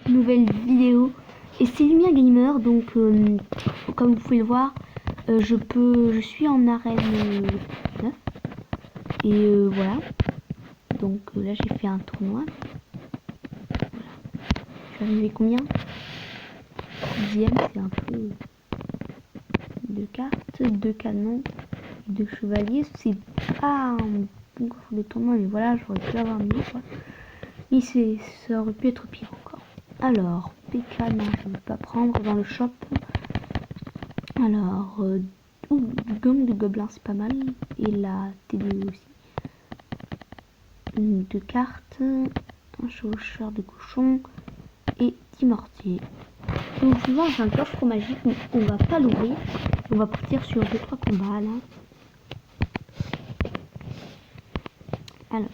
nouvelle vidéo. Et c'est Lumière Gamer, donc comme vous pouvez le voir, je suis en arène 9. Et voilà. Donc là j'ai fait un tournoi. Voilà. Je suis arrivé combien? 10e, c'est un peu... 2 cartes, 2 canons, 2 chevaliers. C'est pas un bon coffre de tournoi, mais voilà, j'aurais pu avoir mieux quoi. Mais ça aurait pu être pire encore. Alors, PK, non, je ne vais pas prendre dans le shop. Alors, gomme de gobelin, c'est pas mal. Et la TDE aussi. 2 cartes, un chevaucheur de cochon et 10 mortiers. Donc, je vois, j'ai un coffre magique, mais on va pas l'ouvrir. On va partir sur 2-3 combats là. Alors,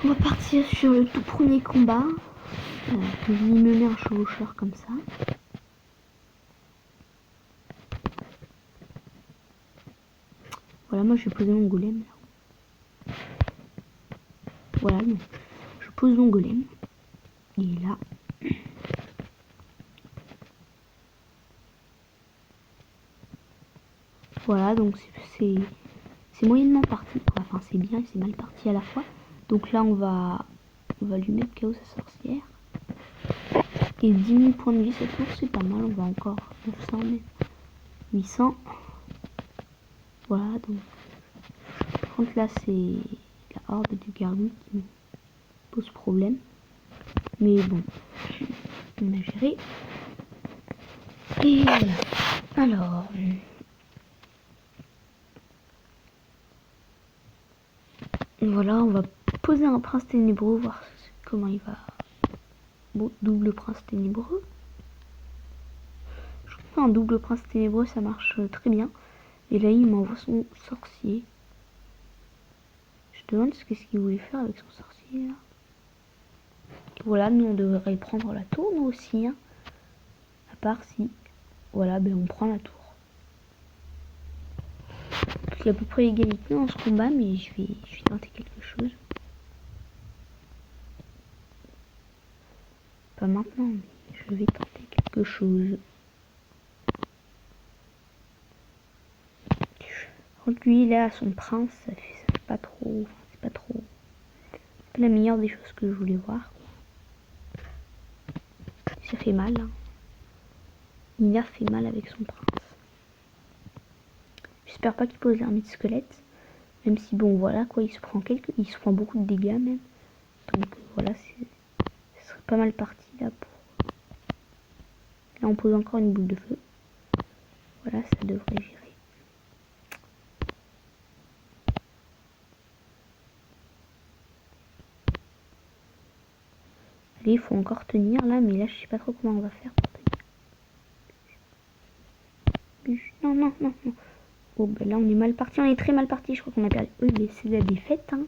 on va partir sur le tout premier combat. Je vais me mets un chevaucheur comme ça. Voilà, moi je vais poser mon golem là. Voilà, donc, je pose mon golem. Et là. Voilà, donc c'est moyennement parti quoi. Enfin, c'est bien et c'est mal parti à la fois. Donc là, on va lui mettre KO sa sorcière. Et 10 000 points de vie cette fois, c'est pas mal. On va encore 900, mais 800. Voilà, donc. Par contre, là, c'est la horde du gargouille qui me pose problème. Mais bon, on a géré. Et voilà. Alors. Voilà, on va poser un prince ténébreux, voir comment il va. Bon, double prince ténébreux. Je trouve un double prince ténébreux, ça marche très bien. Et là, il m'envoie son sorcier. Je demande ce qu'il voulait faire avec son sorcier là. Et voilà, nous on devrait prendre la tour nous aussi. Hein. À part si. Voilà, ben on prend la tour. Il y a à peu près égalité dans ce combat, mais je vais tenter quelque chose. Pas maintenant, mais je vais tenter quelque chose. Par contre, lui, là, son prince, ça fait pas trop. C'est pas trop. C'est pas la meilleure des choses que je voulais voir. Ça fait mal. Hein. Il a fait mal avec son prince. J'espère pas qu'il pose l'armée de squelettes. Même si, bon, voilà, quoi, il se prend beaucoup de dégâts, même. Donc, voilà, ce serait pas mal parti, là, pour... Là, on pose encore une boule de feu. Voilà, ça devrait gérer. Allez, il faut encore tenir, là, mais là, je sais pas trop comment on va faire pour tenir. Non, non, non, non. Oh, ben là, on est mal parti, on est très mal parti. Je crois qu'on a perdu. Oui, mais c'est la défaite, hein.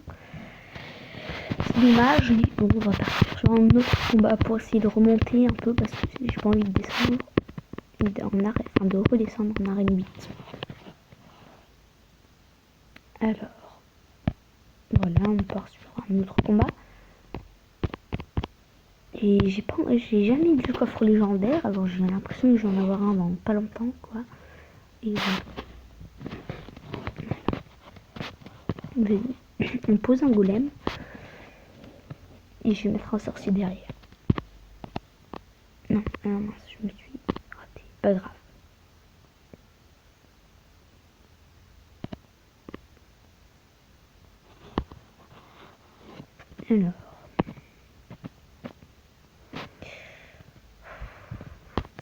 C'est dommage, mais bon, on va partir sur un autre combat pour essayer de remonter un peu parce que j'ai pas envie de descendre en arrêt, enfin de redescendre en arène 8. Alors, voilà, on part sur un autre combat. Et j'ai jamais eu de coffre légendaire, alors j'ai l'impression que je vais en avoir un dans pas longtemps, quoi. Et voilà. On pose un golem. Et je vais mettre un sorcier derrière. Non, mince, je me suis raté. Pas grave. Alors.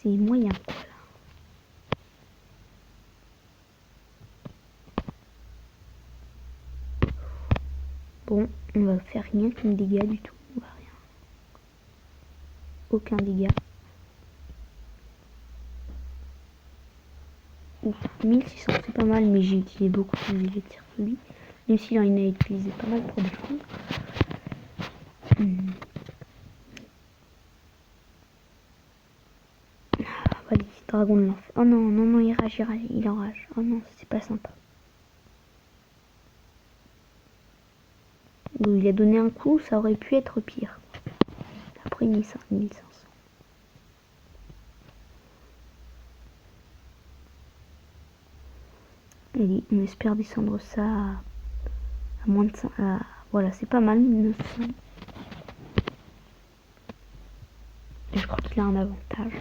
C'est moyen quoi là. Bon, on va faire rien comme dégâts du tout. On va rien. Aucun dégât. Ouf, 1600 c'est pas mal, mais j'ai utilisé beaucoup plus de tirs que lui. Même s'il en a utilisé pas mal pour défendre. Ah, vas-y, dragon de l'enfer. Oh non, non, non, il rage, il enrage. Oh non, c'est pas sympa. Donc, il a donné un coup, ça aurait pu être pire. Après 1500. Allez, on espère descendre ça à moins de 5. Voilà, c'est pas mal, 1900. Et je crois qu'il a un avantage.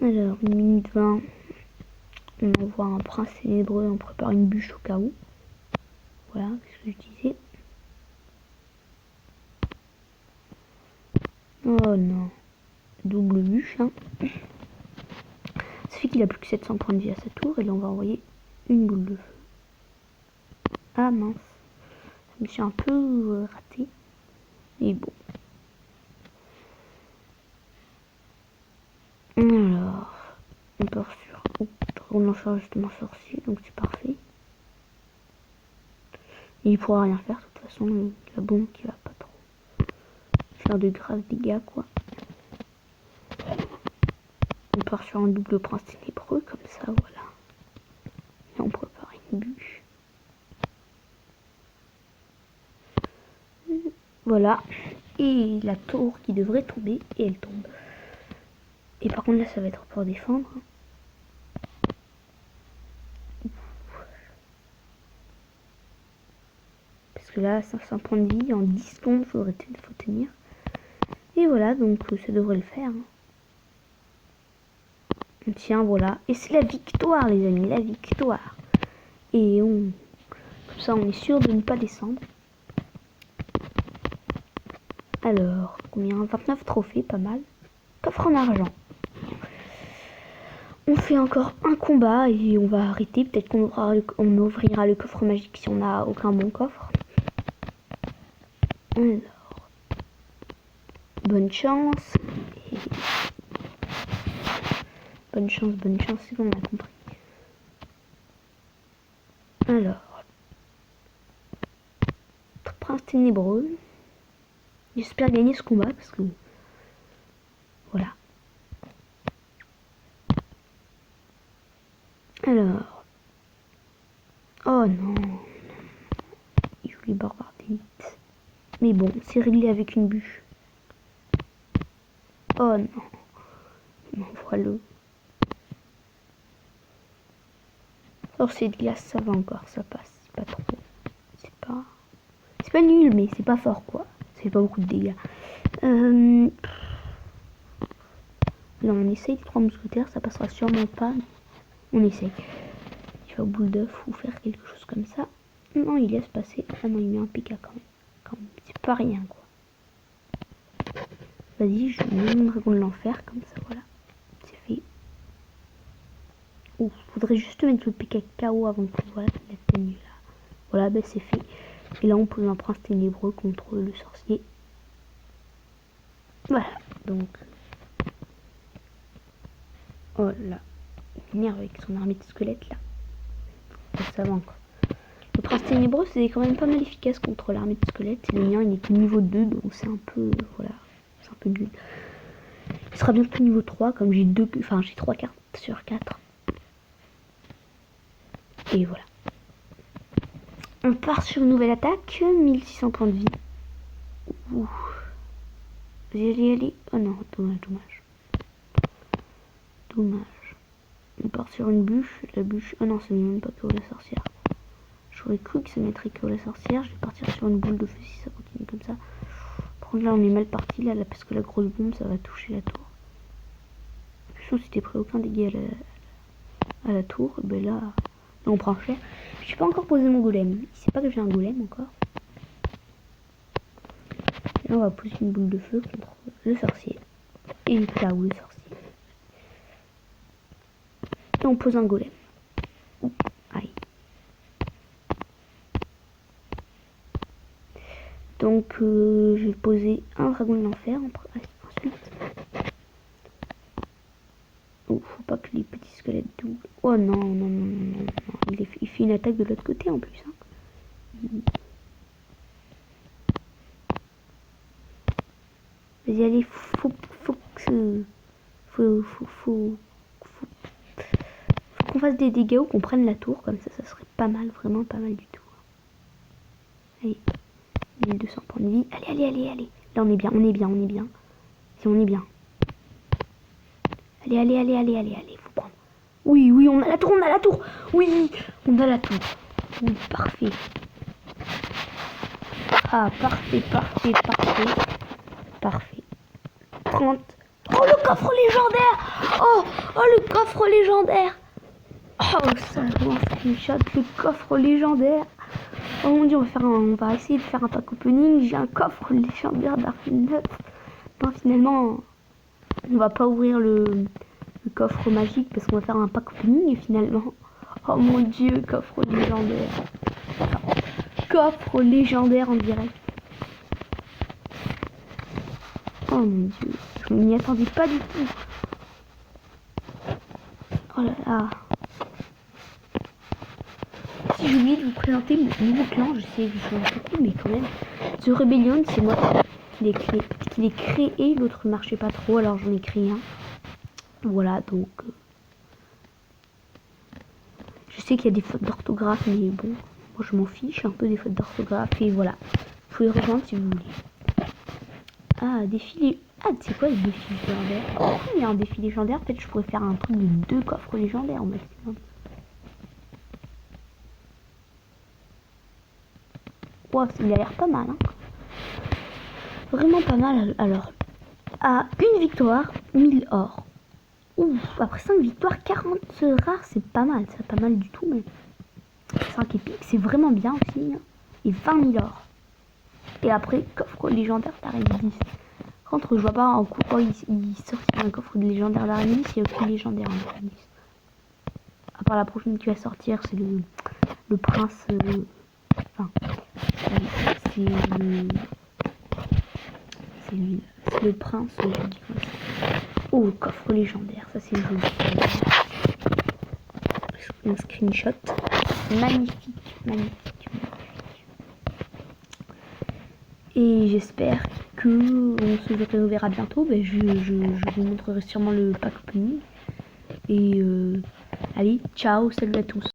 Alors, 1 minute 20. On envoie un prince ténébreux, on prépare une bûche au cas où. Voilà, ce que je disais. Oh non. Double bûche, hein. Ça fait qu'il a plus que 700 points de vie à sa tour. Et là, on va envoyer une boule de feu. Ah mince. Je me suis un peu raté. Et bon. Alors, on part sur... Oh, on en fait justement sorcier, donc c'est parfait. Et il pourra rien faire, de toute façon, la bombe qui va pas trop faire de graves dégâts, quoi. On part sur un double prince ténébreux, comme ça, voilà. Et on prépare une bûche. Voilà. Et la tour qui devrait tomber, et elle tombe. Et par contre, là, ça va être pour défendre. Parce que là, 500 points de vie, en 10 secondes, faut tenir. Et voilà, donc ça devrait le faire. On tient, voilà. Et c'est la victoire, les amis, la victoire. Et on... Comme ça, on est sûr de ne pas descendre. Alors, combien? 29 trophées, pas mal. Coffre en argent. On fait encore un combat et on va arrêter. Peut-être qu'on ouvrira le coffre magique si on n'a aucun bon coffre. Alors, bonne chance. Et... bonne chance, c'est bon, on a compris. Alors, prince ténébreux. J'espère gagner ce combat parce que... voilà. Alors... oh non. Il joue les barbares d'élite. Mais bon, c'est réglé avec une bûche. Oh non. M'envoie-le. Sorcier de glace, ça va encore, ça passe. C'est pas trop... c'est pas nul, mais c'est pas fort, quoi. Ça fait pas beaucoup de dégâts. Là, on essaye 3 mousquetaires, ça passera sûrement pas. On essaye. Il va au boule d'œuf ou faire quelque chose comme ça. Non, il laisse passer. Ah non, il met un PK quand même. C'est pas rien, quoi. Vas-y, je mets une dragon de l'enfer, comme ça, voilà. C'est fait. Oh, faudrait juste mettre le PK KO avant que voilà, la tenue là. Voilà, ben c'est fait. Et là, on pose un prince ténébreux contre le sorcier. Voilà, donc... oh là, il m'énerve avec son armée de squelettes là. Ça va encore. Le prince ténébreux, c'est quand même pas mal efficace contre l'armée de squelettes. Le mien, il est que niveau 2, donc c'est un peu... voilà, c'est un peu nul. Il sera bientôt niveau 3, comme j'ai j'ai 3 cartes sur 4. Et voilà. On part sur une nouvelle attaque, 1600 points de vie. Ouh. Allez. Oh non, dommage. On part sur une bûche. La bûche... oh non, ça n'est même pas que la sorcière. J'aurais cru que ça mettrait que la sorcière. Je vais partir sur une boule de feu si ça continue comme ça. Par contre, là, on est mal parti, là, parce que la grosse bombe, ça va toucher la tour. Sauf si t'es pris aucun dégât à la tour, ben là, on prend cher. Je n'ai pas encore posé mon golem. Il sait pas que j'ai un golem encore. Et là, on va poser une boule de feu contre le sorcier. Et là où le sorcier. Et on pose un golem. Ouh, aïe. Donc, je vais poser un dragon de l'enfer. Ensuite, oh, faut pas que les petits squelettes doublent. Oh non. Il fait une attaque de l'autre côté en plus. Hein. Vas-y, allez, faut qu'on fasse des dégâts ou qu'on prenne la tour. Comme ça serait pas mal, vraiment pas mal du tout. Allez. 1200 points de vie. Allez. Là, on est bien. Si on est bien. Allez. Faut prendre. Oui, on a la tour. Oui, on a la tour. Oui, parfait. Ah, parfait. 30. Oh, le coffre légendaire. Oh, le coffre légendaire. Oh, ça, un screenshot, le coffre légendaire. Oh mon dieu, on va essayer de faire un pack opening. J'ai un coffre légendaire d'Arfin 9. Non, finalement, on va pas ouvrir le coffre magique parce qu'on va faire un pack opening et finalement... Oh mon dieu, coffre légendaire. Coffre légendaire en direct. Oh mon dieu, je m'y attendais pas du tout. Oh là là. Si j'ai oublié de vous présenter mon nouveau clan, je sais, je change beaucoup, mais quand même. The Rebellion, c'est moi qui l'ai créé. L'autre ne marchait pas trop, alors j'en ai créé un. Voilà, donc... je sais qu'il y a des fautes d'orthographe, mais bon, moi je m'en fiche un peu des fautes d'orthographe. Et voilà, vous pouvez rejoindre si vous voulez. Ah, défilé... Ah, c'est quoi le défi légendaire? Oh, il y a un défi légendaire, peut-être je pourrais faire un truc de 2 coffres légendaires au maximum. Wow, il a l'air pas mal, hein. Vraiment pas mal. Alors, à une victoire, 1000 or. Ouf, après 5 victoires, 40 rares, c'est pas mal. C'est pas mal du tout, mais 5 épiques, c'est vraiment bien aussi. Hein. Et 20 000 or. Et après, coffre légendaire d'arène 10. Contre, je vois pas en quoi il sortira un coffre de légendaire d'arène 10, il n'y a aucun légendaire en arène 10. À part la prochaine qui va sortir, c'est le prince... enfin, c'est le prince, je dis comme ça. Oh, coffre légendaire, ça c'est joli. Un screenshot. Magnifique. Et j'espère que on se reverra bientôt. Ben, je vous montrerai sûrement le pack opening. Et allez, ciao, salut à tous.